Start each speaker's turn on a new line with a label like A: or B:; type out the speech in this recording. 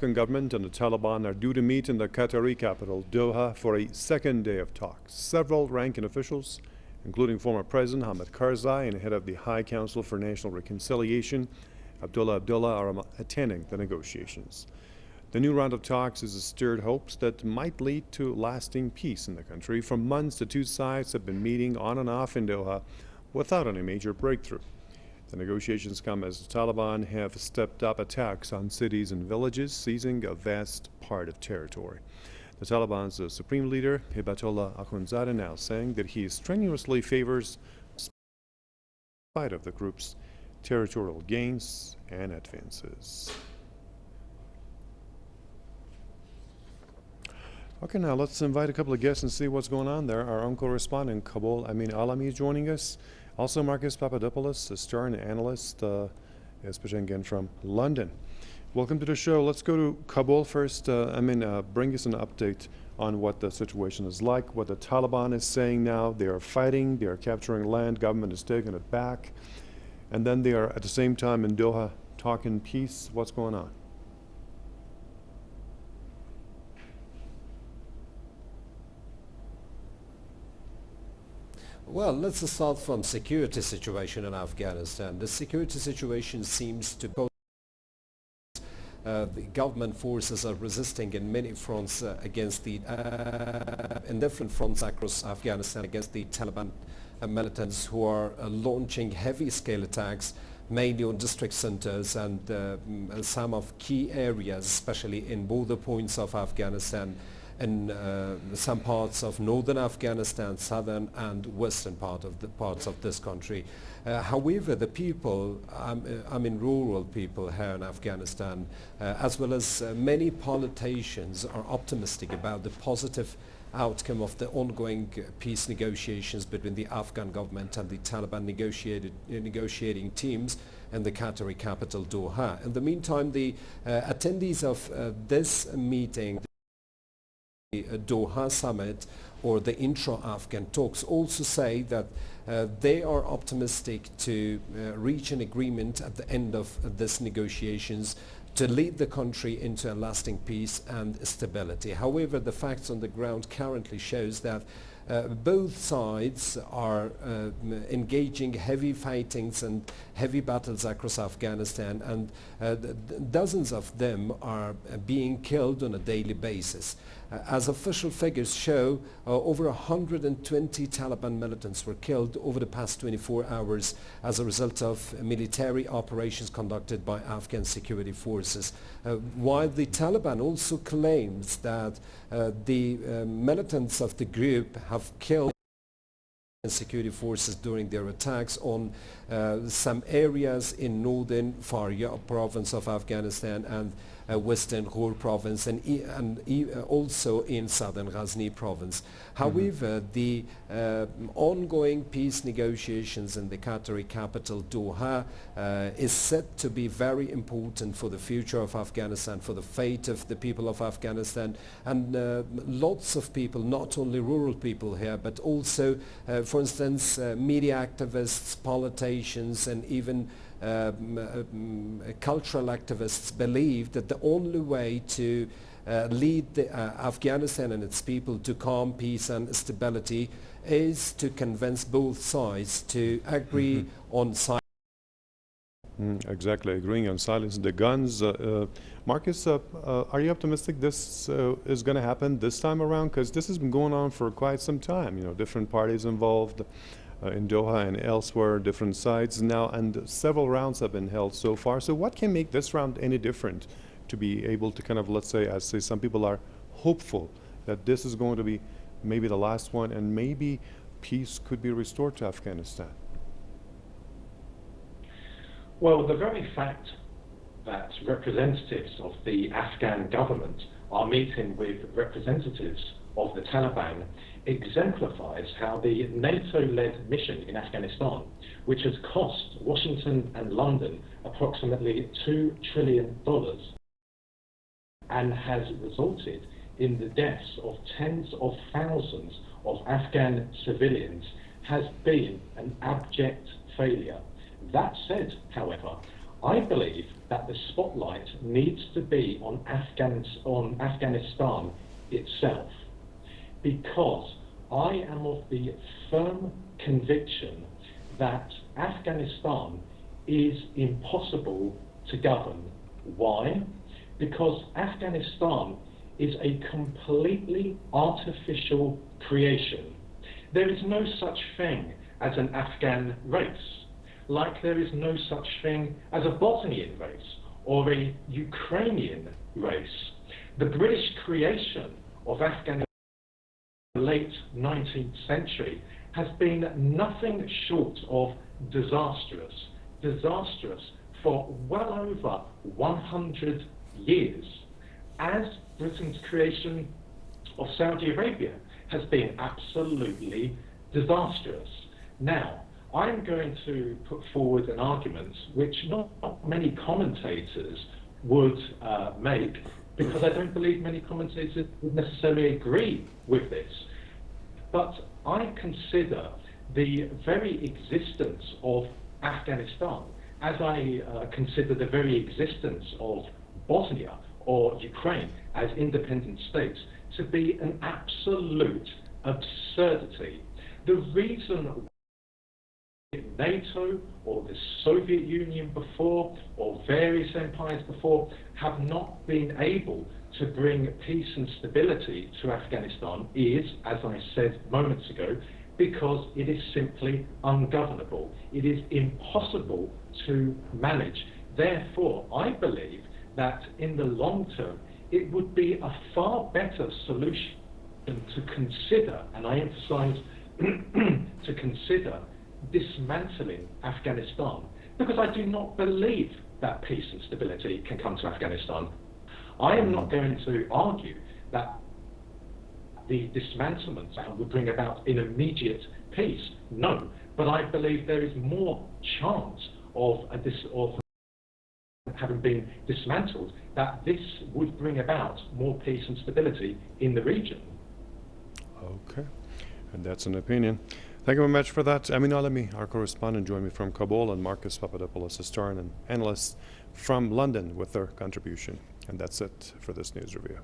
A: Afghan government and the Taliban are due to meet in the Qatari capital, Doha, for a second day of talks. Several ranking officials, including former President Hamid Karzai and head of the High Council for National Reconciliation, Abdullah Abdullah, are attending the negotiations. The new round of talks has stirred hopes that might lead to lasting peace in the country. For months, the two sides have been meeting on and off in Doha without any major breakthrough. The negotiations come as the Taliban have stepped up attacks on cities and villages, seizing a vast part of territory. The Taliban's supreme leader, Hibatullah Akhundzada, now saying that he strenuously favors spite of the group's territorial gains and advances. Okay, now let's invite a couple of guests and see what's going on there. Our own correspondent, Kabul Amin Alami, is joining us. Also, Marcus Papadopoulos, a Stern analyst, is presenting again from London. Welcome to the show. Let's go to Kabul first. Bring us an update on what the situation is like, what the Taliban is saying now. They are fighting, they are capturing land, government is taking it back, and then they are at the same time in Doha talking peace. What's going on?
B: Well, let's start from security situation in Afghanistan. The security situation seems to pose the government forces are resisting in many fronts against the in different fronts across Afghanistan against the Taliban militants who are launching heavy-scale attacks mainly on district centers and some of key areas, especially in border points of Afghanistan, in some parts of northern Afghanistan, southern and western parts of this country. However, the people, rural people here in Afghanistan, as well as many politicians, are optimistic about the positive outcome of the ongoing peace negotiations between the Afghan government and the Taliban negotiating teams in the Qatari capital, Doha. In the meantime, the attendees of this meeting, the Doha summit or the intra-Afghan talks, also say that they are optimistic to reach an agreement at the end of this negotiations to lead the country into a lasting peace and stability. However, the facts on the ground currently shows that both sides are engaging heavy fightings and heavy battles across Afghanistan, and dozens of them are being killed on a daily basis. As official figures show, over 120 Taliban militants were killed over the past 24 hours as a result of military operations conducted by Afghan security forces. While the Taliban also claims that the militants of the group have killed security forces during their attacks on some areas in northern Faryab province of Afghanistan and western Ghor province and also in southern Ghazni province. However, the ongoing peace negotiations in the Qatari capital Doha is said to be very important for the future of Afghanistan, for the fate of the people of Afghanistan, and lots of people, not only rural people here, but also, for instance, media activists, politicians, and even cultural activists believe that the only way to lead Afghanistan and its people to calm, peace and stability is to convince both sides to agree on silence.
A: Exactly, agreeing on silence. The guns. Marcus, are you optimistic this is going to happen this time around? Because this has been going on for quite some time. You know, different parties involved in Doha and elsewhere, different sides now, and several rounds have been held so far. So what can make this round any different to be able to kind of, let's say, as say some people are hopeful that this is going to be maybe the last one and maybe peace could be restored to Afghanistan?
C: Well, the very fact that representatives of the Afghan government are meeting with representatives of the Taliban exemplifies how the NATO-led mission in Afghanistan, which has cost Washington and London approximately $2 trillion and has resulted in the deaths of tens of thousands of Afghan civilians, has been an abject failure. That said, however, I believe that the spotlight needs to be on Afghanistan itself, because I am of the firm conviction that Afghanistan is impossible to govern. Why? Because Afghanistan is a completely artificial creation. There is no such thing as an Afghan race, like there is no such thing as a Bosnian race or a Ukrainian race. The British creation of Afghanistan in the late 19th century has been nothing short of disastrous. Disastrous for well over 100 years, as Britain's creation of Saudi Arabia has been absolutely disastrous. Now, I'm going to put forward an argument which not many commentators would make, because I don't believe many commentators would necessarily agree with this. But I consider the very existence of Afghanistan, as I consider the very existence of Bosnia or Ukraine as independent states, to be an absolute absurdity. The reason NATO or the Soviet Union before, or various empires before, have not been able to bring peace and stability to Afghanistan is, as I said moments ago, because it is simply ungovernable. It is impossible to manage. Therefore, I believe that in the long term, it would be a far better solution to consider, and I emphasize to consider, dismantling Afghanistan, because I do not believe that peace and stability can come to Afghanistan. I am not going to argue that the dismantlement would bring about an immediate peace. No, but I believe there is more chance of having been dismantled, that this would bring about more peace and stability in the region.
A: Okay, and that's an opinion. Thank you very much for that. Amin Alami, our correspondent, joined me from Kabul, and Marcus Papadopoulos, historian and analyst from London, with their contribution. And that's it for this news review.